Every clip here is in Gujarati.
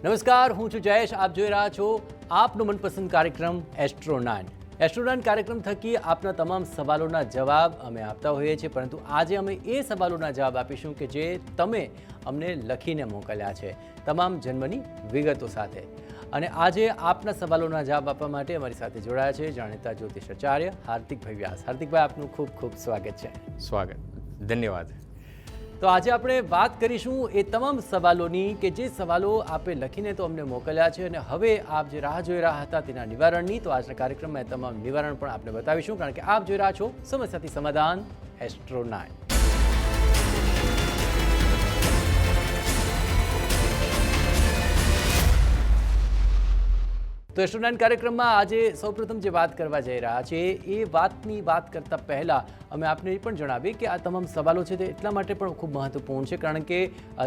નમસ્કાર, હું છું જયેશ. આપ જોઈ રહ્યા છો આપનો મનપસંદ કાર્યક્રમ એસ્ટ્રો 9. એસ્ટ્રો 9 કાર્યક્રમ થકી આપના તમામ સવાલોના જવાબ અમે આપતા હોઈએ છીએ, પરંતુ આજે અમે એ સવાલોના જવાબ આપીશું કે જે તમે અમને લખીને મોકલ્યા છે, તમામ જન્મની વિગતો સાથે. અને આજે આપના સવાલોના જવાબ આપવા માટે અમારી સાથે જોડાયા છે જાણીતા જ્યોતિષાચાર્ય હાર્દિકભાઈ વ્યાસ. હાર્દિકભાઈ, આપનું ખૂબ ખૂબ સ્વાગત છે. સ્વાગત, ધન્યવાદ. તો આજે આપણે વાત કરીશું એ તમામ સવાલોની કે જે સવાલો આપે લખીને તો અમને મોકલ્યા છે અને હવે આપ જે રાહ જોઈ રહ્યા હતા તેના નિવારણની. તો આજના કાર્યક્રમમાં તમામ નિવારણ પણ આપણે બતાવીશું, કારણ કે આપ જોઈ રહ્યા છો સમસ્યાથી સમાધાન એસ્ટ્રો 9. તો એસ્ટ્રો 9 કાર્યક્રમમાં આજે સૌપ્રથમ જે વાત કરવા જઈ રહ્યા છે એ વાતની વાત કરતાં પહેલાં અમે આપને એ પણ જણાવીએ કે આ તમામ સવાલો છે તે એટલા માટે પણ ખૂબ મહત્વપૂર્ણ છે, કારણ કે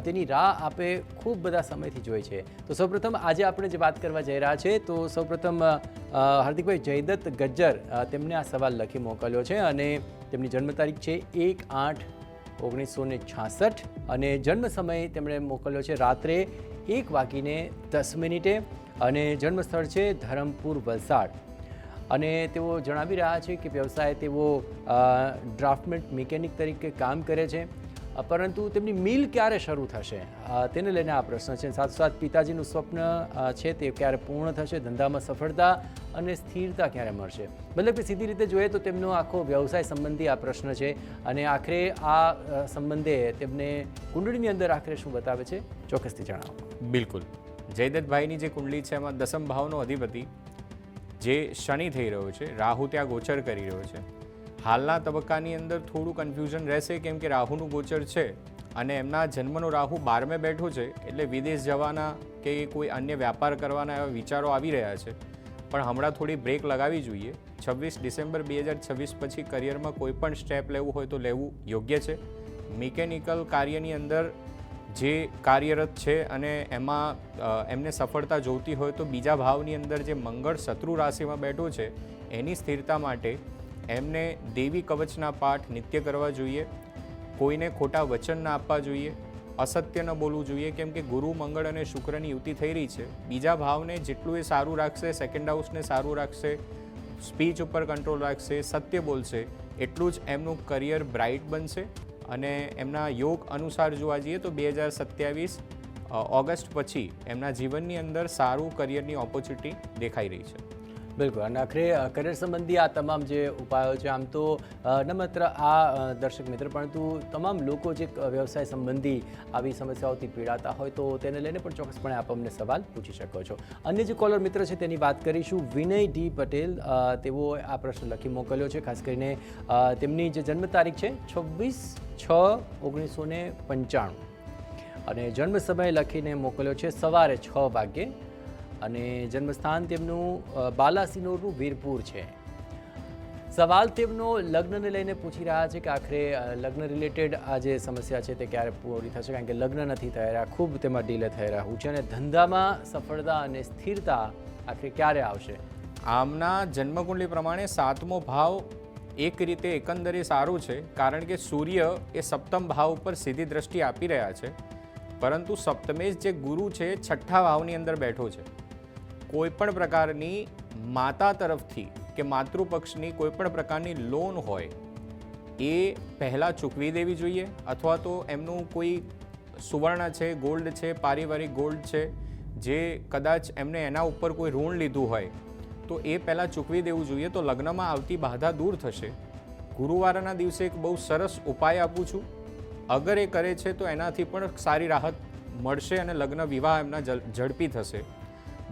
તેની રાહ આપે ખૂબ બધા સમયથી જોઈ છે. તો સૌપ્રથમ આજે આપણે જે વાત કરવા જઈ રહ્યા છે, તો સૌપ્રથમ હાર્દિકભાઈ જયદત્ત ગજ્જર તેમને આ સવાલ લખી મોકલ્યો છે અને તેમની જન્મ તારીખ છે 1/8/1966 અને જન્મ સમય તેમણે મોકલ્યો છે રાત્રે 1:10 અને જન્મસ્થળ છે ધરમપુર, વલસાડ. અને તેઓ જણાવી રહ્યા છે કે વ્યવસાય તેઓ ડ્રાફ્ટમેન મિકેનિક તરીકે કામ કરે છે, પરંતુ તેમની મિલ ક્યારે શરૂ થશે તેને લઈને આ પ્રશ્ન છે. સાથોસાથ પિતાજીનું સ્વપ્ન છે તે ક્યારે પૂર્ણ થશે, ધંધામાં સફળતા અને સ્થિરતા ક્યારે મળશે. મતલબ કે સીધી રીતે જોઈએ તો તેમનો આખો વ્યવસાય સંબંધી આ પ્રશ્ન છે અને આખરે આ સંબંધે તેમને કુંડળીની અંદર આખરે શું બતાવે છે, ચોક્કસથી જણાવો. બિલકુલ. જયદત્તભાઈની જે કુંડલી છે એમાં દસમ ભાવનો અધિપતિ જે શનિ થઈ રહ્યો છે, રાહુ ત્યાં ગોચર કરી રહ્યો છે. હાલના તબક્કાની અંદર થોડું કન્ફ્યુઝન રહેશે, કેમ કે રાહુનું ગોચર છે અને એમના જન્મનો રાહુ 12મે બેઠો છે, એટલે વિદેશ જવાના કે કોઈ અન્ય વ્યાપાર કરવાના એવા વિચારો આવી રહ્યા છે. પણ હમણાં થોડી બ્રેક લગાવવી જોઈએ. 26 ડિસેમ્બર 2026 પછી કરિયરમાં કોઈ પણ સ્ટેપ લેવું હોય તો લેવું યોગ્ય છે. મિકેનિકલ કાર્યની અંદર જે કાર્યરત છે અને એમાં એમને સફળતા જોઈતી હોય તો બીજા ભાવની અંદર જે મંગળ શત્રુ રાશિમાં બેઠો છે એની સ્થિરતા માટે એમને દેવી કવચના પાઠ નિત્ય કરવા જોઈએ. કોઈને ખોટા વચન ના આપવા જોઈએ, અસત્ય ન બોલવું જોઈએ, કેમ કે ગુરુ, મંગળ અને શુક્રની યુતિ થઈ રહી છે. બીજા ભાવને જેટલું એ સારું રાખશે, સેકન્ડ હાઉસને સારું રાખશે, સ્પીચ ઉપર કંટ્રોલ રાખશે, સત્ય બોલશે, એટલું જ એમનું કરિયર બ્રાઇટ બનશે. અને એમના યોગ અનુસાર જોવા જઈએ તો 2027 ઓગસ્ટ પછી એમના જીવનની અંદર સારું કરિયરની ઓપોર્ચ્યુનિટી દેખાઈ રહી છે. બિલકુલ. અને આખરે કરિયર સંબંધી આ તમામ જે ઉપાયો છે, આમ તો ન માત્ર આ દર્શક મિત્ર પરંતુ તમામ લોકો જે વ્યવસાય સંબંધી આવી સમસ્યાઓથી પીડાતા હોય તો તેને લઈને પણ ચોક્કસપણે આપ અમને સવાલ પૂછી શકો છો. અન્ય જે કોલર મિત્ર છે તેની વાત કરીશું. વિનય ડી પટેલ, તેઓ આ પ્રશ્ન લખી મોકલ્યો છે. ખાસ કરીને તેમની જે જન્મ તારીખ છે 26/6/1995 અને જન્મ સમય લખીને મોકલ્યો છે સવારે 6 વાગ્યે અને જન્મસ્થાન તેમનું બાલાસિનોરનું વીરપુર છે. સવાલ તેમનો લગ્નને લઈને પૂછી રહ્યા છે કે આખરે લગ્ન રિલેટેડ આ જે સમસ્યા છે તે ક્યારે પૂરી થશે, કારણ કે લગ્ન નથી થઈ રહ્યા, ખૂબ તેમાં ડીલે થઈ રહ્યું છે અને ધંધામાં સફળતા અને સ્થિરતા આખરે ક્યારે આવશે. આમના જન્મકુંડલી પ્રમાણે 7મો ભાવ એક રીતે એકંદરે સારું છે, કારણ કે સૂર્ય એ 7મ ભાવ ઉપર સીધી દ્રષ્ટિ આપી રહ્યા છે, પરંતુ સપ્તમેશ જે ગુરુ છે 6ઠ્ઠા ભાવની અંદર બેઠો છે. કોઈ પણ પ્રકારની માતા તરફથી કે માતૃપક્ષની કોઈ પણ પ્રકારની લોન હોય એ પહેલાં ચૂકવી દેવી જોઈએ, અથવા તો એમનું કોઈ સુવર્ણ છે, ગોલ્ડ છે, પારિવારિક ગોલ્ડ છે, જે કદાચ એમને એના ઉપર કોઈ ઋણ લીધું હોય તો એ પહેલાં ચૂકવી દેવું જોઈએ. તો લગ્નમાં આવતી બાધા દૂર થશે. ગુરુવારના દિવસે એક બહુ સરસ ઉપાય આપું છું. અગર એ કરે છે તો એનાથી પણ સારી રાહત મળશે અને લગ્ન વિવાહ એમના ઝડપી થશે.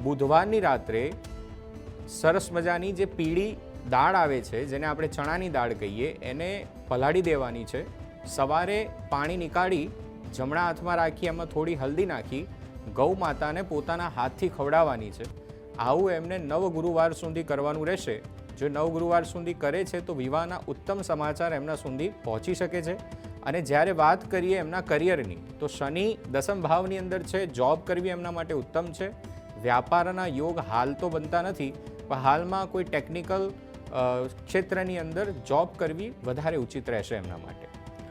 બુધવારની રાત્રે સરસ મજાની જે પીળી દાળ આવે છે, જેને આપણે ચણાની દાળ કહીએ, એને પલાળી દેવાની છે. સવારે પાણી નીકાળી જમણા હાથમાં રાખી એમાં થોડી હલ્દી નાખી ગૌ માતાને પોતાના હાથથી ખવડાવવાની છે. આવું એમને 9 ગુરુવાર સુધી કરવાનું રહેશે. જો 9 ગુરુવાર સુધી કરે છે તો વિવાહના ઉત્તમ સમાચાર એમના સુધી પહોંચી શકે છે. અને જ્યારે વાત કરીએ એમના કરિયરની, તો શનિ 10મ ભાવની અંદર છે, જોબ કરવી એમના માટે ઉત્તમ છે. વ્યાપારના યોગ હાલ તો બનતા નથી, પણ હાલમાં કોઈ ટેકનિકલ ક્ષેત્રની અંદર જોબ કરવી વધારે ઉચિત રહેશે એમના માટે.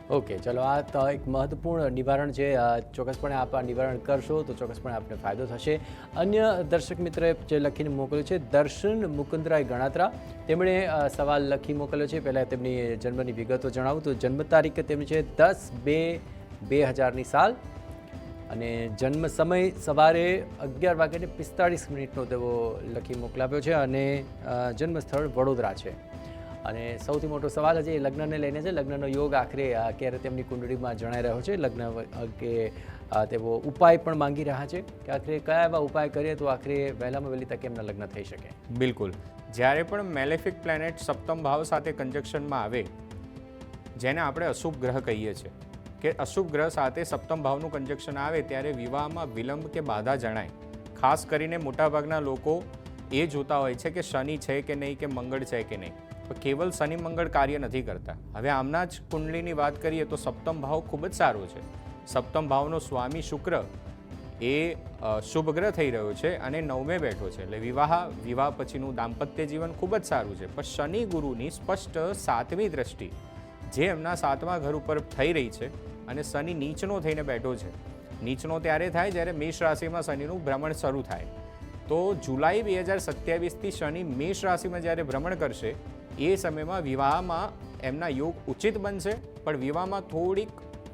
ઓકે, ચલો આ તો એક મહત્વપૂર્ણ નિવારણ છે. ચોક્કસપણે આપ આ નિવારણ કરશો તો ચોક્કસપણે આપને ફાયદો થશે. અન્ય દર્શક મિત્રએ જે લખીને મોકલ્યું છે દર્શન મુકુંદરાય ગણાત્રા, તેમણે સવાલ લખી મોકલ્યો છે. પહેલાં તેમની જન્મની વિગતો જણાવું તો જન્મ તારીખ તેમની છે 10/2/2000ની સાલ અને જન્મ સમય સવારે 11:45 તેઓ લખી મોકલાવ્યો છે અને જન્મ સ્થળ વડોદરા છે. અને સૌથી મોટો સવાલ હજી લગ્નને લઈને છે. લગ્નનો યોગ આખરે ક્યારે તેમની કુંડળીમાં જણાઈ રહ્યો છે. લગ્ન કે તેઓ ઉપાય પણ માંગી રહ્યા છે કે આખરે કયા એવા ઉપાય કરીએ તો આખરે વહેલામાં વહેલી તકે એમના લગ્ન થઈ શકે. બિલકુલ. જ્યારે પણ મેલેફિક પ્લેનેટ સપ્તમ ભાવ સાથે કન્જક્શનમાં આવે, જેને આપણે અશુભ ગ્રહ કહીએ છીએ, કે અશુભ ગ્રહ સાથે સપ્તમ ભાવનું કન્જક્શન આવે ત્યારે વિવાહમાં વિલંબ કે બાધા જણાય. ખાસ કરીને મોટાભાગના લોકો એ જોતા હોય છે કે શનિ છે કે નહીં, કે મંગળ છે કે નહીં, પણ કેવલ શનિ મંગળ કાર્ય નથી કરતા. હવે આમના જ કુંડલીની વાત કરીએ તો સપ્તમ ભાવ ખૂબ જ સારો છે. સપ્તમ ભાવનો સ્વામી શુક્ર એ શુભ ગ્રહ થઈ રહ્યો છે અને 9મે બેઠો છે, એટલે વિવાહ પછીનું દાંપત્ય જીવન ખૂબ જ સારું છે. પણ શનિ ગુરુની સ્પષ્ટ 7મી દ્રષ્ટિ જે એમના 7મા ઘર ઉપર થઈ રહી છે અને શનિ નીચનો થઈને બેઠો છે. નીચનો ત્યારે થાય જ્યારે મેષ રાશિમાં શનિનું ભ્રમણ શરૂ થાય. તો જુલાઈ 2027થી શનિ મેષ રાશિમાં જ્યારે ભ્રમણ કરશે એ સમયમાં વિવાહમાં એમના યોગ ઉચિત બનશે, પણ વિવાહમાં થોડીક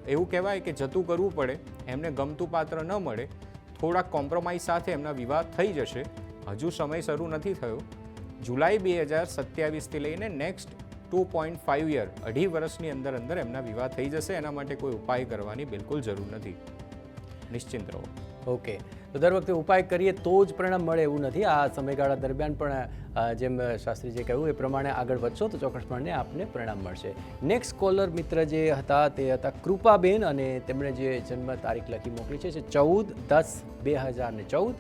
એવું કહેવાય કે જતું કરવું પડે, એમને ગમતું પાત્ર ન મળે, થોડાક કોમ્પ્રોમાઇઝ સાથે એમના વિવાહ થઈ જશે. હજુ સમય શરૂ નથી થયો. જુલાઈ 2027થી લઈને નેક્સ્ટ 2.5 યર, 2.5 વર્ષની અંદર એમના વિવાહ થઈ જશે. એના માટે કોઈ ઉપાય કરવાની બિલકુલ જરૂર નથી, નિશ્ચિંત રહો. ઓકે, તો દર વખતે ઉપાય કરીએ તો જ પરિણામ મળે એવું નથી. આ સમયગાળા દરમિયાન પણ જેમ શાસ્ત્રીજીએ કહ્યું એ પ્રમાણે આગળ વધશો તો ચોક્કસપણે આપને પરિણામ મળશે. નેક્સ્ટ કોલર મિત્ર જે હતા તે હતા કૃપાબેન અને તેમણે જે જન્મ તારીખ લખી મોકલી છે 14/10/2014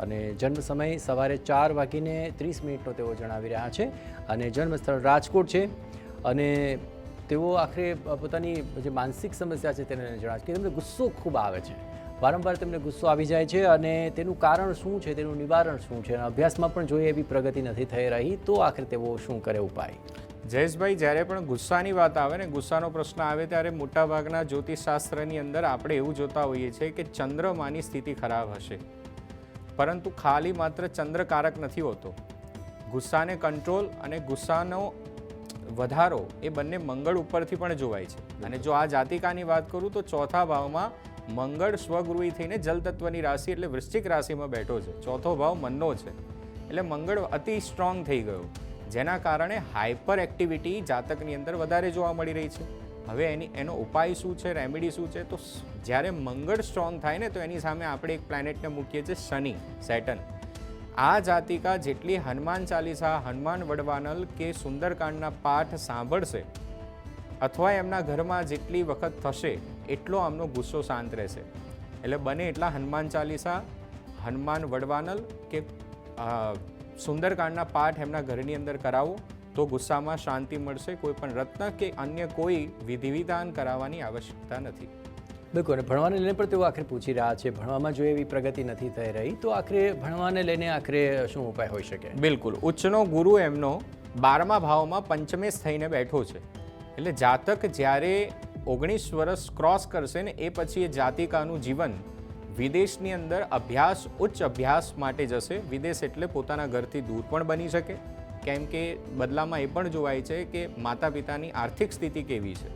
અને જન્મ સમય સવારે 4:30 તેઓ જણાવી રહ્યા છે અને જન્મ સ્થળ રાજકોટ છે. અને તેઓ આખરે પોતાની જે માનસિક સમસ્યા છે તેને જણાવે છે કે તેમને ગુસ્સો ખૂબ આવે છે, વારંવાર તેમને ગુસ્સો આવી જાય છે અને તેનું કારણ શું છે, તેનું નિવારણ શું છે, અભ્યાસમાં પણ જોઈએ એવી પ્રગતિ નથી થઈ રહી, તો આખરે તેઓ શું કરે ઉપાય? જયેશભાઈ, જ્યારે પણ ગુસ્સાની વાત આવે ને, ગુસ્સાનો પ્રશ્ન આવે ત્યારે મોટાભાગના જ્યોતિષશાસ્ત્રની અંદર આપણે એવું જોતા હોઈએ છીએ કે ચંદ્રમાની સ્થિતિ ખરાબ હશે, પરંતુ ખાલી માત્ર ચંદ્રકારક નથી હોતો. ગુસ્સાને કંટ્રોલ અને ગુસ્સાનો વધારો એ બંને મંગળ ઉપરથી પણ જોવાય છે. અને જો આ જાતિકાની વાત કરું તો 4થા ભાવમાં મંગળ સ્વગૃહી થઈને જલ તત્વની રાશિ એટલે વૃશ્ચિક રાશિમાં બેઠો છે. 4થો ભાવ મનનો છે, એટલે મંગળ અતિ સ્ટ્રોંગ થઈ ગયો, જેના કારણે હાઇપર એક્ટિવિટી જાતકની અંદર વધારે જોવા મળી રહી છે. હવે એનો ઉપાય શું છે, રેમેડી શું છે? તો જ્યારે મંગળ સ્ટ્રોંગ થાય ને તો એની સામે આપણે એક પ્લેનેટને મૂકીએ છીએ શનિ, સેટર્ન. આ જાતિકા જેટલી હનુમાન ચાલીસા, હનુમાન વડવાનલ કે સુંદરકાંડના પાઠ સાંભળશે અથવા એમના ઘરમાં જેટલી વખત થશે એટલો આમનો ગુસ્સો શાંત રહેશે. એટલે બને એટલા હનુમાન ચાલીસા, હનુમાન વડવાનલ કે સુંદરકાંડના પાઠ એમના ઘરની અંદર કરાવો તો ગુસ્સામાં શાંતિ મળશે. કોઈ પણ રત્ન કે અન્ય કોઈ વિધિવિધાન કરાવવાની આવશ્યકતા નથી. બિલકુલ. અને ભણવાને લઈને પણ તેઓ આખરે પૂછી રહ્યા છે, ભણવામાં જો એવી પ્રગતિ નથી થઈ રહી તો આખરે ભણવાને લઈને આખરે શું ઉપાય હોઈ શકે? બિલકુલ. ઉચ્ચનો ગુરુ એમનો 12મા ભાવમાં પંચમેશ થઈને બેઠો છે, એટલે જાતક જ્યારે 19 વર્ષ ક્રોસ કરશે ને એ પછી એ જાતિકાનું જીવન વિદેશની અંદર અભ્યાસ, ઉચ્ચ અભ્યાસ માટે જશે. વિદેશ એટલે પોતાના ઘરથી દૂર પણ બની શકે, કેમ કે બદલામાં એ પણ જોવાય છે કે માતા પિતાની આર્થિક સ્થિતિ કેવી છે.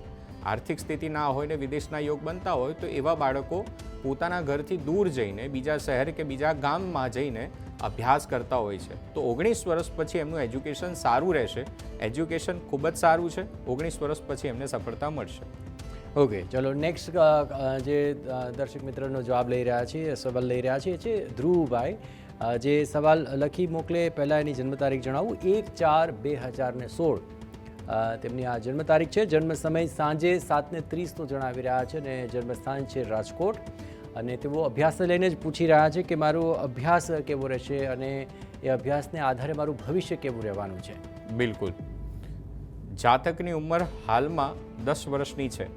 આર્થિક સ્થિતિ ના હોય ને વિદેશના યોગ બનતા હોય તો એવા બાળકો પોતાના ઘરથી દૂર જઈને બીજા શહેર કે બીજા ગામમાં જઈને અભ્યાસ કરતા હોય છે. તો 19 વર્ષ પછી એમનું એજ્યુકેશન સારું રહેશે. એજ્યુકેશન ખૂબ જ સારું છે. 19 વર્ષ પછી એમને સફળતા મળશે. ઓકે, ચલો નેક્સ્ટ જે દર્શક મિત્રનો જવાબ લઈ રહ્યા છીએ, સવાલ લઈ રહ્યા છીએ છે ધ્રુવભાઈ, જે સવાલ લખી મોકલે પહેલાં એની જન્મ તારીખ જણાવું. 1/4/2016 તેમની આ જન્મ તારીખ છે. જન્મ સમય સાંજે 7:30 તો જણાવી રહ્યા છે અને જન્મસ્થાન છે રાજકોટ. અને તેઓ અભ્યાસને લઈને જ પૂછી રહ્યા છે કે મારો અભ્યાસ કેવો રહેશે અને એ અભ્યાસને આધારે મારું ભવિષ્ય કેવું રહેવાનું છે. બિલકુલ. જાતકની ઉંમર હાલમાં 10 વર્ષની છે.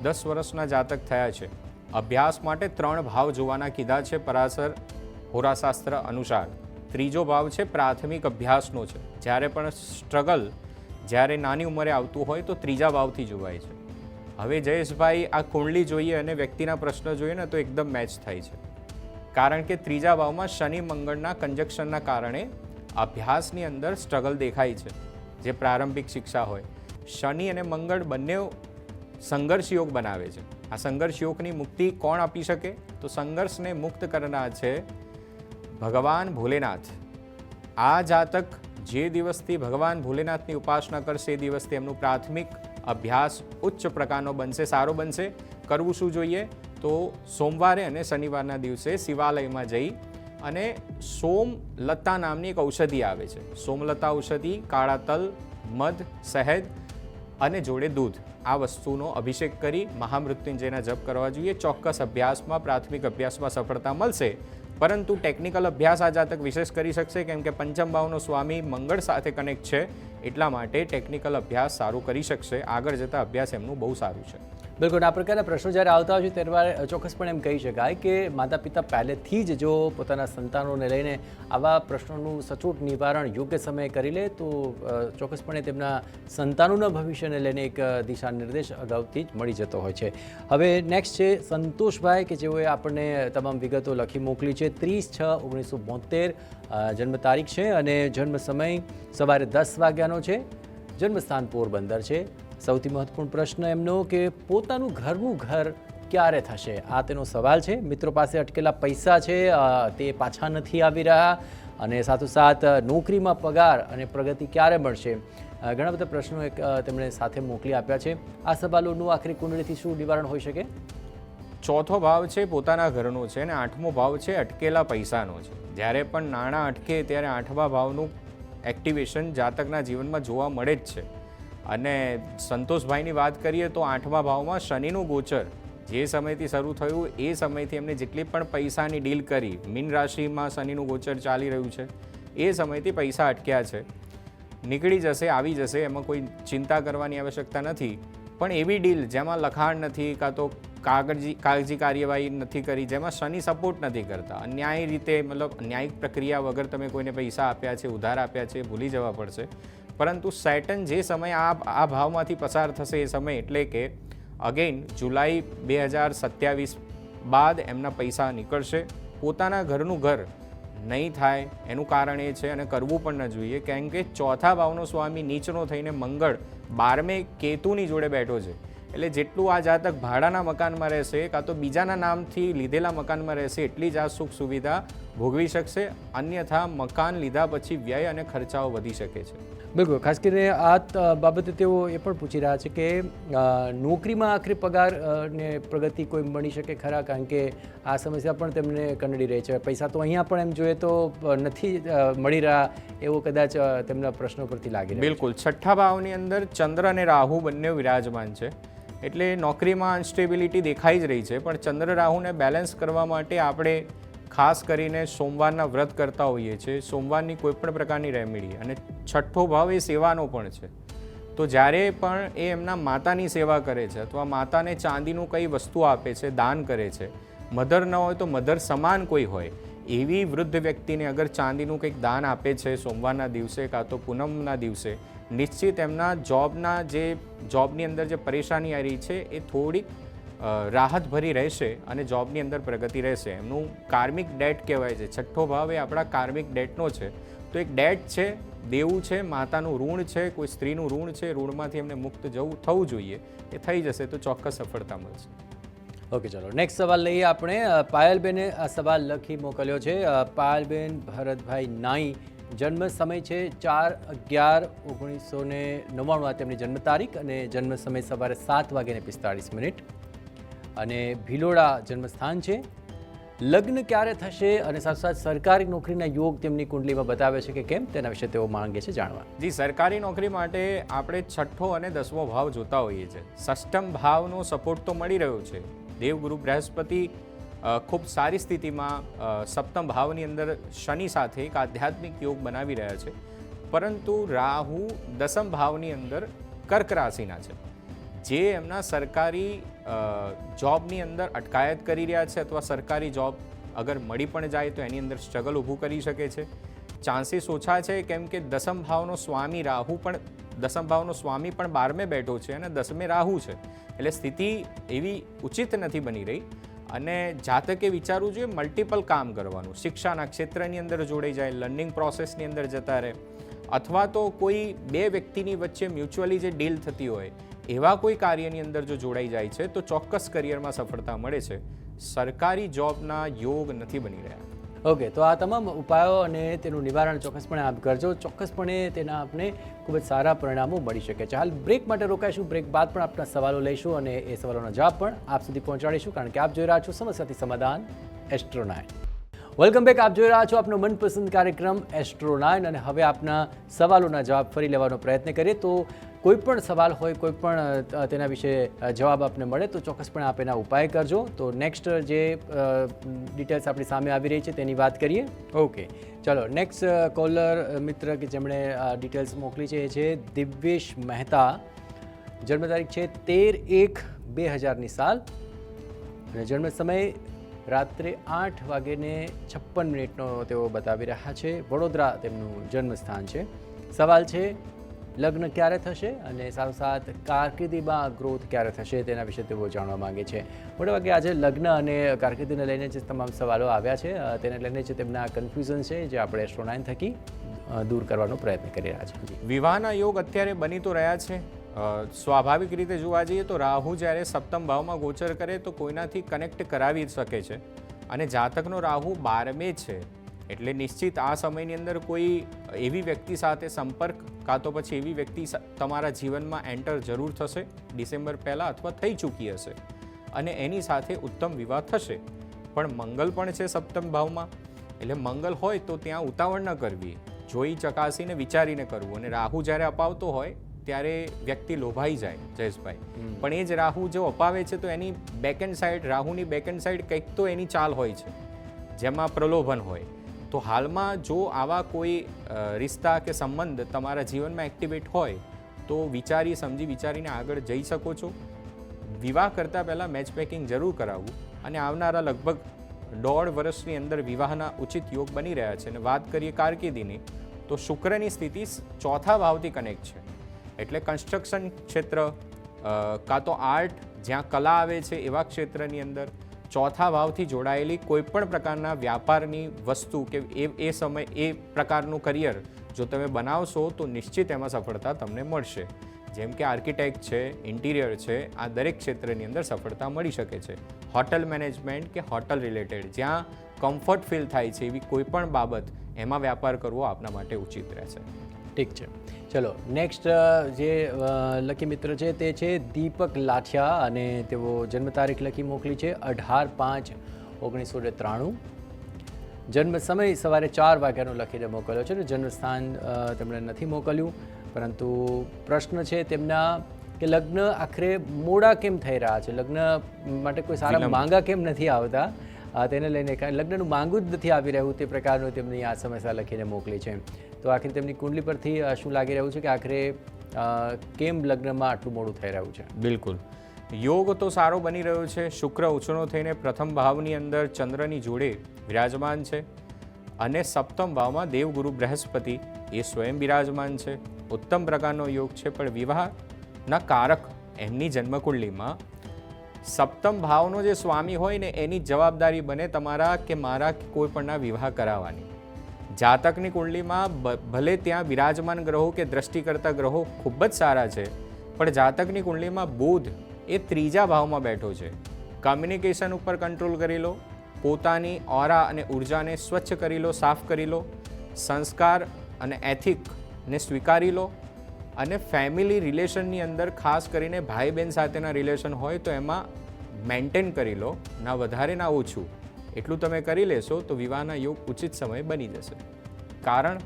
10 વર્ષના જાતક થયા છે. અભ્યાસ માટે 3 ભાવ જોવાના કીધા છે પરાશર હોરાશાસ્ત્ર અનુસાર. 3જો ભાવ છે પ્રાથમિક અભ્યાસનો છે. જ્યારે પણ સ્ટ્રગલ જ્યારે નાની ઉંમરે આવતું હોય તો 3જા ભાવથી જોવાય છે. હવે જયેશભાઈ આ કુંડલી જોઈએ અને વ્યક્તિના પ્રશ્ન જોઈએ ને તો એકદમ મેચ થાય છે, કારણ કે ત્રીજા ભાવમાં શનિ મંગળના કંજક્શનના કારણે અભ્યાસની અંદર સ્ટ્રગલ દેખાય છે. જે પ્રારંભિક શિક્ષા હોય, શનિ અને મંગળ બંને સંઘર્ષ યોગ બનાવે છે. આ સંઘર્ષ યોગની મુક્તિ કોણ આપી શકે? તો સંઘર્ષને મુક્ત કરનાર છે ભગવાન ભોલેનાથ. આ જાતક જે દિવસથી ભગવાન ભોલેનાથની ઉપાસના કરશે એ દિવસથી એમનું પ્રાથમિક અભ્યાસ ઉચ્ચ પ્રકારનો બનશે, સારો બનશે. કરવું શું જોઈએ? તો સોમવારે અને શનિવારના દિવસે શિવાલયમાં જઈ અને સોમલતા નામની એક ઔષધિ આવે છે. સોમલતા ઔષધિ, કાળા તલ, મધ, શહેદ અને જોડે દૂધ, આ વસ્તુનો અભિષેક કરી મહામૃત્યુંજયના જપ કરવા જોઈએ. ચોક્કસ અભ્યાસમાં, પ્રાથમિક અભ્યાસમાં સફળતા મળશે. પરંતુ ટેકનિકલ અભ્યાસ આ જાતક વિશેષ કરી શકશે, કેમ કે પંચમ ભાવનો સ્વામી મંગળ સાથે કનેક્ટ છે, એટલા માટે ટેકનિકલ અભ્યાસ સારું કરી શકશે. આગળ જતા અભ્યાસ એમનું બહુ સારું છે. બિલકુલ. આ પ્રકારના પ્રશ્નો જ્યારે આવતા હોય છે ત્યારે ચોક્કસપણે એમ કહી શકાય કે માતા પિતા પહેલેથી જ જો પોતાના સંતાનોને લઈને આવા પ્રશ્નોનું સચોટ નિવારણ યોગ્ય સમયે કરી લે તો ચોક્કસપણે તેમના સંતાનોના ભવિષ્યને લઈને એક દિશા નિર્દેશ અગાઉથી જ મળી જતો હોય છે. હવે નેક્સ્ટ છે સંતોષભાઈ, કે જેઓએ આપણને તમામ વિગતો લખી મોકલી છે. 30/6/1972 જન્મ તારીખ છે અને જન્મ સમય સવારે 10 વાગ્યાનો છે. જન્મસ્થાન પોરબંદર છે. સૌથી મહત્વપૂર્ણ પ્રશ્ન એમનો કે પોતાનું ઘરનું ઘર ક્યારે થશે, આ તેનો સવાલ છે. મિત્રો પાસે અટકેલા પૈસા છે તે પાછા નથી આવી રહ્યા, અને સાથોસાથ નોકરીમાં પગાર અને પ્રગતિ ક્યારે મળશે, ઘણા બધા પ્રશ્નો તેમણે સાથે મોકલી આપ્યા છે. આ સવાલોનું આખરી કુંડળીથી શું નિવારણ હોઈ શકે? ચોથો ભાવ છે પોતાના ઘરનો છે અને આઠમો ભાવ છે અટકેલા પૈસાનો છે. જ્યારે પણ નાણાં અટકે ત્યારે આઠમા ભાવનું એક્ટિવેશન જાતકના જીવનમાં જોવા મળે જ છે. અને સંતોષભાઈની વાત કરીએ તો આઠમા ભાવમાં શનિનું ગોચર જે સમયથી શરૂ થયું એ સમયથી એમને જેટલી પણ પૈસાની ડીલ કરી, મીન રાશિમાં શનિનું ગોચર ચાલી રહ્યું છે, એ સમયથી પૈસા અટક્યા છે. નીકળી જશે, આવી જશે, એમાં કોઈ ચિંતા કરવાની આવશ્યકતા નથી. પણ એવી ડીલ જેમાં લખાણ નથી, કાં તો કાગજી કાર્યવાહી નથી કરી, જેમાં શનિ સપોર્ટ નથી કરતા, અન્યાયી રીતે મતલબ ન્યાયિક પ્રક્રિયા વગર તમે કોઈને પૈસા આપ્યા છે, ઉધાર આપ્યા છે, ભૂલી જવા પડશે. પરંતુ સેટર્ન જે સમય આ ભાવમાંથી પસાર થશે એ સમય એટલે કે અગેન જુલાઈ 2027 બાદ એમના પૈસા નીકળશે. પોતાના ઘરનું ઘર નહીં થાય એનું કારણ એ છે, અને કરવું પણ ન જોઈએ, કેમ કે ચોથા ભાવનો સ્વામી નીચનો થઈને મંગળ 12મે કેતુની જોડે બેઠો છે. એટલે જેટલું આ જાતક ભાડાના મકાનમાં રહેશે કાં તો બીજાના નામથી લીધેલા મકાનમાં રહેશે એટલી જ આ સુખ સુવિધા ભોગવી શકશે. અન્યથા મકાન લીધા પછી વ્યય અને ખર્ચાઓ વધી શકે છે. બિલકુલ. ખાસ કરીને આ બાબતે તેઓ એ પણ પૂછી રહ્યા છે કે નોકરીમાં આખરી પગાર ને પ્રગતિ કોઈ મળી શકે ખરા, કારણ કે આ સમસ્યા પણ તેમને કંડળી રહી છે. પૈસા તો અહીંયા પણ એમ જોઈએ તો નથી મળી રહ્યા એવો કદાચ તેમના પ્રશ્નો પરથી લાગી રહ્યો. બિલકુલ. છઠ્ઠા ભાવની અંદર ચંદ્ર અને રાહુ બંને વિરાજમાન છે, એટલે નોકરીમાં અનસ્ટેબિલિટી દેખાઈ જ રહી છે. પણ ચંદ્ર રાહુને બેલેન્સ કરવા માટે આપણે ખાસ કરીને સોમવારના વ્રત કરતા હોઈએ છીએ, સોમવારની કોઈ પણ પ્રકારની રેમેડી. અને છઠ્ઠો ભાવ એ સેવાનો પણ છે, તો જ્યારે પણ એ એમના માતાની સેવા કરે છે અથવા માતાને ચાંદીનું કઈ વસ્તુ આપે છે, દાન કરે છે, મધર ન હોય તો મધર સમાન કોઈ હોય એવી વૃદ્ધ વ્યક્તિને અગર ચાંદીનું કંઈક દાન આપે છે સોમવારના દિવસે કાં તો પૂનમના દિવસે, નિશ્ચિત એમના જોબની અંદર જે પરેશાની આવી રહી છે એ થોડીક રાહત ભરી રહેશે અને જોબની અંદર પ્રગતિ રહેશે. એમનું કાર્મિક ડેટ કહેવાય છે. છઠ્ઠો ભાવ એ આપણા કાર્મિક ડેટનો છે, તો એક ડેટ છે, દેવું છે, માતાનું ઋણ છે, કોઈ સ્ત્રીનું ઋણ છે, ઋણમાંથી એમને મુક્ત થવું જોઈએ. એ થઈ જશે તો ચોક્કસ સફળતા મળશે. ઓકે, ચલો નેક્સ્ટ સવાલ લઈએ આપણે. પાયલબેને આ સવાલ લખી મોકલ્યો છે. પાયલબેન ભરતભાઈ નાઈ, જન્મ સમય છે 4/11/1999 આ તેમની જન્મ તારીખ, અને જન્મ સમય સવારે 7:45 અને ભિલોડા જન્મસ્થાન છે. લગ્ન ક્યારે થશે અને સાથોસાથ સરકારી નોકરીના યોગ તેમની કુંડલીમાં બતાવે છે કે કેમ, તેના વિશે તેઓ માંગે છે જાણવા. જી, સરકારી નોકરી માટે આપણે છઠ્ઠો અને 10મો ભાવ જોતા હોઈએ છીએ. ષષ્ઠમ ભાવનો સપોર્ટ તો મળી રહ્યો છે. દેવગુરુ બૃહસ્પતિ ખૂબ સારી સ્થિતિમાં સપ્તમ ભાવની અંદર શનિ સાથે એક આધ્યાત્મિક યોગ બનાવી રહ્યા છે. પરંતુ રાહુ 10મ ભાવની અંદર કર્ક રાશિના છે, જે એમના સરકારી જોબની અંદર અટકાયત કરી રહ્યા છે, અથવા સરકારી જોબ અગર મળી પણ જાય તો એની અંદર સ્ટ્રગલ ઊભું કરી શકે છે. ચાન્સીસ ઓછા છે, કેમ કે 10મ ભાવનો સ્વામી રાહુ પણ દસમ ભાવનો સ્વામી પણ 12મે બેઠો છે અને 10મે રાહુ છે, એટલે સ્થિતિ એવી ઉચિત નથી બની રહી. અને જાતકે વિચારવું જોઈએ મલ્ટિપલ કામ કરવાનું, શિક્ષાના ક્ષેત્રની અંદર જોડાઈ જાય, લર્નિંગ પ્રોસેસની અંદર જતા રહે, અથવા તો કોઈ બે વ્યક્તિની વચ્ચે મ્યુચ્યુઅલી જે ડીલ થતી હોય એવા કોઈ કાર્યની અંદર જો જોડાઈ જાય છે તો ચોક્કસ કરિયરમાં સફળતા મળે છે. સરકારી જોબના યોગ નથી બની રહ્યા. ઓકે, તો આ તમામ ઉપાયો અને તેનું નિવારણ ચોક્કસપણે આપ કરજો, ચોક્કસપણે તેના આપને ખૂબ જ સારા પરિણામો મળી શકે છે. હાલ બ્રેક માટે રોકાઈશું, બ્રેક બાદ પણ આપના સવાલો લઈશું અને એ સવાલોના જવાબ પણ આપ સુધી પહોંચાડીશું, કારણ કે આપ જોઈ રહ્યા છો સમસ્યાથી સમાધાન એસ્ટ્રો 9. Welcome back. આપ જોઈ રહ્યા છો આપનો મનપસંદ કાર્યક્રમ એસ્ટ્રો 9 અને હવે આપના સવાલોના જવાબ ફરી લેવાનો પ્રયત્ન કરીએ. તો કોઈ પણ સવાલ હોય, કોઈ પણ તેના વિશે જવાબ આપને મળે તો ચોક્કસપણે આપ એના ઉપાય કરજો. તો નેક્સ્ટ જે ડિટેલ્સ આપણી સામે આવી રહી છે તેની વાત કરીએ. ઓકે, ચલો નેક્સ્ટ કોલર મિત્ર કે જેમણે ડિટેલ્સ મોકલી છે એ છે દિવ્યેશ મહેતા. જન્મ તારીખ છે 13/1/2000ની સાલ અને જન્મ સમય રાત્રે 8:56 તેઓ બતાવી રહ્યા છે. વડોદરા તેમનું જન્મસ્થાન છે. સવાલ છે લગ્ન ક્યારે થશે અને સાથોસાથ કારકિર્દીમાં ગ્રોથ ક્યારે થશે તેના વિશે તેઓ જાણવા માંગે છે. મોટાભાગે આજે લગ્ન અને કારકિર્દીને લઈને જે તમામ સવાલો આવ્યા છે તેને લઈને જે તેમના કન્ફ્યુઝન છે જે આપણે એસ્ટ્રો 9 થકી દૂર કરવાનો પ્રયત્ન કરી રહ્યા છીએ. વિવાહના યોગ અત્યારે બની તો રહ્યા છે. સ્વાભાવિક રીતે જોવા જઈએ તો રાહુ જ્યારે સપ્તમ ભાવમાં ગોચર કરે તો કોઈનાથી કનેક્ટ કરાવી શકે છે અને જાતકનો રાહુ 12મે છે, એટલે નિશ્ચિત આ સમયની અંદર કોઈ એવી વ્યક્તિ સાથે સંપર્ક કાં તો પછી એવી વ્યક્તિ તમારા જીવનમાં એન્ટર જરૂર થશે ડિસેમ્બર પહેલાં, અથવા થઈ ચૂકી હશે અને એની સાથે ઉત્તમ વિવાહ થશે. પણ મંગલ પણ છે સપ્તમ ભાવમાં, એટલે મંગલ હોય તો ત્યાં ઉતાવળ ન કરવી, જોઈ ચકાસીને વિચારીને કરવું. અને રાહુ જ્યારે અપાવતો હોય ત્યારે વ્યક્તિ લોભાઈ જાય જયેશભાઈ, પણ એ જ રાહુ જો અપાવે છે તો એની બેકએન્ડ સાઈડ, રાહુની બેકએન્ડ સાઈડ કંઈક તો એની ચાલ હોય છે જેમાં પ્રલોભન હોય. તો હાલમાં જો આવા કોઈ રિશ્તા કે સંબંધ તમારા જીવનમાં એક્ટિવેટ હોય તો વિચારી સમજી વિચારીને આગળ જઈ શકો છો. વિવાહ કરતાં પહેલાં મેચ મેકિંગ જરૂર કરાવવું અને આવનારા લગભગ 1.5 વર્ષની અંદર વિવાહના ઉચિત યોગ બની રહ્યા છે. અને વાત કરીએ કારકિર્દીની તો શુક્રની સ્થિતિ 4થા ભાવથી કનેક્ટ છે, એટલે કન્સ્ટ્રક્શન ક્ષેત્ર કાં તો આર્ટ જ્યાં કલા આવે છે એવા ક્ષેત્રની અંદર 4થા ભાવથી જોડાયેલી કોઈપણ પ્રકારના વ્યાપારની વસ્તુ કે એ સમય એ પ્રકારનું કરિયર જો તમે બનાવશો તો નિશ્ચિત એમાં સફળતા તમને મળશે. જેમ કે આર્કિટેક્ટ છે, ઇન્ટિરિયર છે, આ દરેક ક્ષેત્રની અંદર સફળતા મળી શકે છે. હોટલ મેનેજમેન્ટ કે હોટલ રિલેટેડ જ્યાં કમ્ફર્ટ ફીલ થાય છે એવી કોઈ પણ બાબત એમાં વ્યાપાર કરવો આપના માટે ઉચિત રહેશે. ઠીક છે, ચલો નેક્સ્ટ જે લકી મિત્ર છે તે છે દીપક લાઠિયા અને તેઓ જન્મ તારીખ લખી મોકલી છે 18/5/1993. જન્મ સમય સવારે 4 વાગ્યાનો લખીને મોકલ્યો છે અને જન્મસ્થાન તેમણે નથી મોકલ્યું, પરંતુ પ્રશ્ન છે તેમના કે લગ્ન આખરે મોડા કેમ થઈ રહ્યા છે, લગ્ન માટે કોઈ સારા માંગા કેમ નથી આવતા, તેને લઈને લગ્નનું માંગું જ નથી આવી રહ્યું તે પ્રકારનું તેમની આ સમસ્યા લખીને મોકલી છે. તો આખરે તેમની કુંડલી પરથી શું લાગી રહ્યું છે કે આખરે કેમ લગ્નમાં આટલું મોડું થઈ રહ્યું છે? બિલકુલ, યોગ તો સારો બની રહ્યો છે. શુક્ર ઉછળો થઈને પ્રથમ ભાવની અંદર ચંદ્રની જોડે વિરાજમાન છે અને સપ્તમ ભાવમાં દેવગુરુ બૃહસ્પતિ એ સ્વયં બિરાજમાન છે. ઉત્તમ પ્રકારનો યોગ છે, પણ વિવાહના કારક એમની જન્મકુંડલીમાં સપ્તમ ભાવનો જે સ્વામી હોય ને એની જવાબદારી બને તમારા કે મારા કોઈ પણના વિવાહ કરાવવાની. જાતકની કુંડલીમાં ભલે ત્યાં બિરાજમાન ગ્રહો કે દ્રષ્ટિ કરતા ગ્રહો ખૂબ જ સારા છે, પણ જાતકની કુંડલીમાં બુધ એ 3જા ભાવમાં બેઠો છે. કમ્યુનિકેશન ઉપર કંટ્રોલ કરી લો, પોતાની ઓરા અને ઉર્જાને સ્વચ્છ કરી લો, સાફ કરી લો, સંસ્કાર અને એથિકને સ્વીકારી લો અને ફેમિલી રિલેશનની અંદર ખાસ કરીને ભાઈ બહેન સાથેના રિલેશન હોય તો એમાં મેન્ટેન કરી લો, ના વધારે ના ઓછું. એટલું તમે કરી લેશો તો વિવાહના યોગ ઉચિત સમય બની જશે. કારણ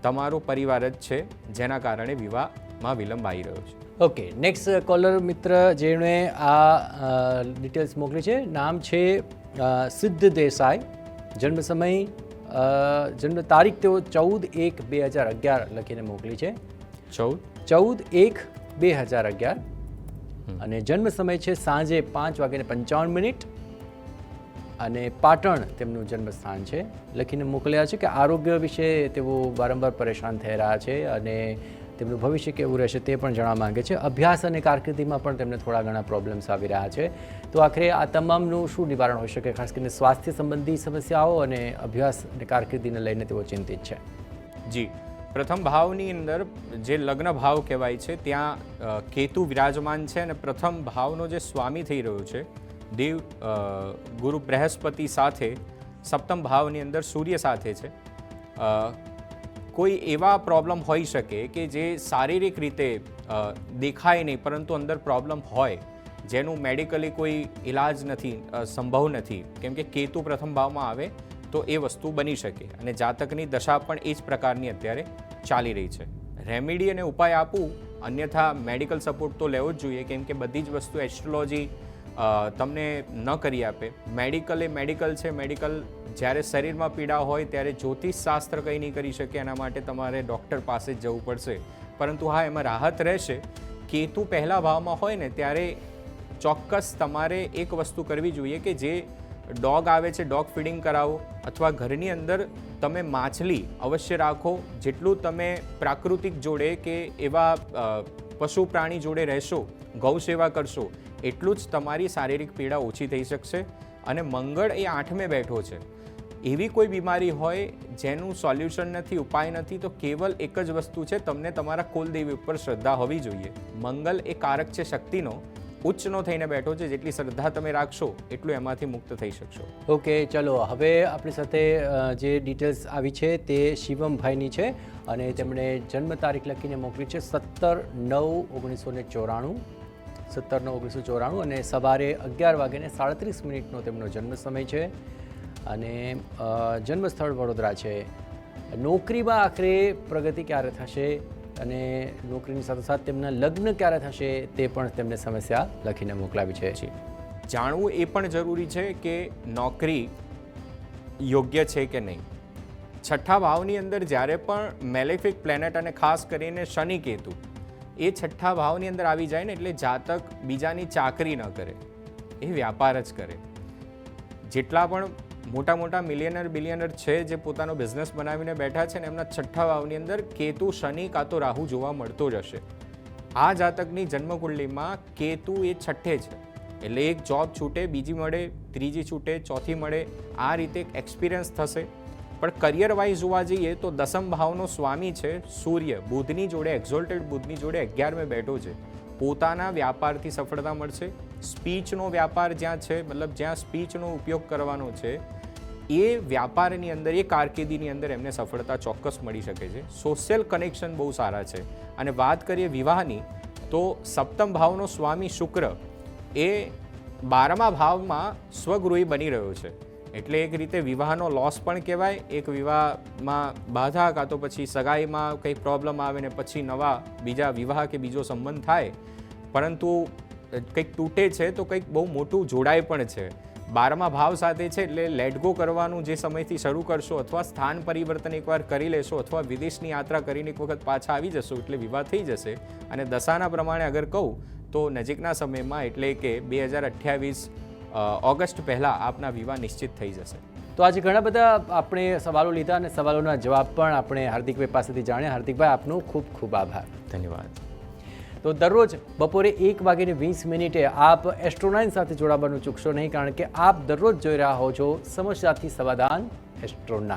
તમારો પરિવાર જ છે જેના કારણે વિવાહમાં વિલંબ આવી રહ્યો છે. ઓકે, નેક્સ્ટ કોલર મિત્ર જેણે આ ડિટેલ્સ મોકલી છે નામ છે સિદ્ધ દેસાઈ. જન્મ સમય જન્મ તારીખ તેઓ 14/1/2011 લખીને મોકલી છે. 14/1/2011 અને જન્મ સમય છે સાંજે 5:55 અને પાટણ તેમનું જન્મસ્થાન છે. લખીને મોકલ્યા છે કે આરોગ્ય વિશે તેઓ વારંવાર પરેશાન થઈ રહ્યા છે અને તેમનું ભવિષ્ય કેવું રહેશે તે પણ જાણવા માંગે છે. અભ્યાસ અને કારકિર્દીમાં પણ તેમને થોડા ઘણા પ્રોબ્લેમ્સ આવી રહ્યા છે. તો આખરે આ તમામનું શું નિવારણ હોઈ શકે? ખાસ કરીને સ્વાસ્થ્ય સંબંધી સમસ્યાઓ અને અભ્યાસ અને કારકિર્દીને લઈને તેઓ ચિંતિત છે. જી, પ્રથમ ભાવની અંદર જે લગ્ન ભાવ કહેવાય છે ત્યાં કેતુ વિરાજમાન છે અને પ્રથમ ભાવનો જે સ્વામી થઈ રહ્યો છે દેવ ગુરુ બૃહસ્પતિ સાથે સપ્તમ ભાવની અંદર સૂર્ય સાથે છે. કોઈ એવા પ્રોબ્લેમ હોઈ શકે કે જે શારીરિક રીતે દેખાય નહીં પરંતુ અંદર પ્રોબ્લેમ હોય, જેનું મેડિકલી કોઈ ઇલાજ નથી, સંભવ નથી, કેમ કે કેતુ પ્રથમ ભાવમાં આવે તો એ વસ્તુ બની શકે. અને જાતકની દશા પણ એ જ પ્રકારની અત્યારે ચાલી રહી છે. રેમેડી અને ઉપાય આપું, અન્યથા મેડિકલ સપોર્ટ તો લેવો જ જોઈએ, કેમ કે બધી જ વસ્તુ એસ્ટ્રોલોજી તમને ન કરી આપે. મેડિકલ એ મેડિકલ છે. મેડિકલ જ્યારે શરીરમાં પીડા હોય ત્યારે જ્યોતિષ શાસ્ત્ર કંઈ નહીં કરી શકે, એના માટે તમારે ડૉક્ટર પાસે જ જવું પડશે. પરંતુ હા, એમાં રાહત રહેશે. કેતુ પહેલા ભાવમાં હોય ને ત્યારે ચોક્કસ તમારે એક વસ્તુ કરવી જોઈએ કે જે ડોગ આવે છે, ડોગ ફીડિંગ કરાવો, અથવા ઘરની અંદર તમે માછલી અવશ્ય રાખો. જેટલું તમે પ્રાકૃતિક જોડે કે એવા પશુ પ્રાણી જોડે રહેશો, ગૌ સેવા કરશો, એટલું જ તમારી શારીરિક પીડા ઓછી થઈ શકશે. અને મંગળ એ 8મે બેઠો છે. એવી કોઈ બીમારી હોય જેનું સોલ્યુશન નથી, ઉપાય નથી, તો કેવલ એક જ વસ્તુ છે, તમને તમારા કુલદેવી ઉપર શ્રદ્ધા હોવી જોઈએ. મંગલ એ કારક છે શક્તિનો, ઉચ્ચનો થઈને બેઠો છે. જેટલી શ્રદ્ધા તમે રાખશો એટલું એમાંથી મુક્ત થઈ શકશો. ઓકે, ચલો હવે આપણી સાથે જે ડિટેલ્સ આવી છે તે શિવમભાઈની છે અને તેમણે જન્મ તારીખ લખીને મોકલી છે 17/9/1994, 17/9/1994 અને સવારે 11:37 તેમનો જન્મ સમય છે અને જન્મસ્થળ વડોદરા છે. નોકરીમાં આખરે પ્રગતિ ક્યારે થશે અને નોકરીની સાથોસાથ તેમના લગ્ન ક્યારે થશે તે પણ તેમને સમસ્યા લખીને મોકલાવી છે. જાણવું એ પણ જરૂરી છે કે નોકરી યોગ્ય છે કે નહીં. છઠ્ઠા ભાવની અંદર જ્યારે પણ મેલેફિક પ્લેનેટ અને ખાસ કરીને શનિ કેતુ એ છઠ્ઠા ભાવની અંદર આવી જાય ને એટલે જાતક બીજાની ચાકરી ન કરે, એ વ્યાપાર જ કરે. જેટલા પણ મોટા મોટા મિલિયનર બિલિયનર છે જે પોતાનો બિઝનેસ બનાવીને બેઠા છે ને એમના છઠ્ઠા ભાવની અંદર કેતુ, શનિ કાં તો રાહુ જોવા મળતો જ હશે. આ જાતકની જન્મકુંડલીમાં કેતુ એ છઠ્ઠે છે એટલે એક જોબ છૂટે, બીજી મળે, ત્રીજી છૂટે, ચોથી મળે, આ રીતે એક્સપિરિયન્સ થશે. પણ કરિયર વાઇઝ જોવા જઈએ તો દસમ ભાવનો સ્વામી છે સૂર્ય, બુધની જોડે, એક્ઝોલ્ટેડ બુધની જોડે 11મે બેઠો છે. પોતાના વ્યાપારથી સફળતા મળશે. સ્પીચનો વ્યાપાર જ્યાં છે, મતલબ જ્યાં સ્પીચનો ઉપયોગ કરવાનો છે, એ વ્યાપારની અંદર, એ કારકિર્દીની અંદર એમને સફળતા ચોક્કસ મળી શકે છે. સોશિયલ કનેક્શન બહુ સારા છે. અને વાત કરીએ વિવાહની તો સપ્તમ ભાવનો સ્વામી શુક્ર એ 12મા ભાવમાં સ્વગૃહી બની રહ્યો છે. એટલે એક રીતે વિવાહનો લોસ પણ કહેવાય. એક વિવાહમાં બાધા કાં તો પછી સગાઈમાં કંઈક પ્રોબ્લેમ આવે ને પછી નવા બીજા વિવાહ કે બીજો સંબંધ થાય, પરંતુ કંઈક તૂટે છે તો કંઈક બહુ મોટું જોડાય પણ છે. 12મા ભાવ સાથે છે એટલે લેટ ગો કરવાનું જે સમયથી શરૂ કરશો, અથવા સ્થાન પરિવર્તન એકવાર કરી લેશો, અથવા વિદેશની યાત્રા કરીને એક વખત પાછા આવી જશો એટલે વિવાહ થઈ જશે. અને દશાના પ્રમાણે અગર કહું તો નજીકના સમયમાં એટલે કે 2028 ઓગસ્ટ પહેલાં આપના વિવાહ નિશ્ચિત થઈ જશે. તો આજે ઘણા બધા આપણે સવાલો લીધા અને સવાલોના જવાબ પણ આપણે હાર્દિકભાઈ પાસેથી જાણ્યા. હાર્દિકભાઈ, આપનો ખૂબ ખૂબ આભાર. ધન્યવાદ. તો દરરોજ બપોરે 1:20 આપ એસ્ટ્રો9 સાથે જોડાવાનું ચૂકશો નહીં, કારણ કે આપ દરરોજ જોઈ રહ્યા હો છો સમસ્યાથી સમાધાન એસ્ટ્રો9.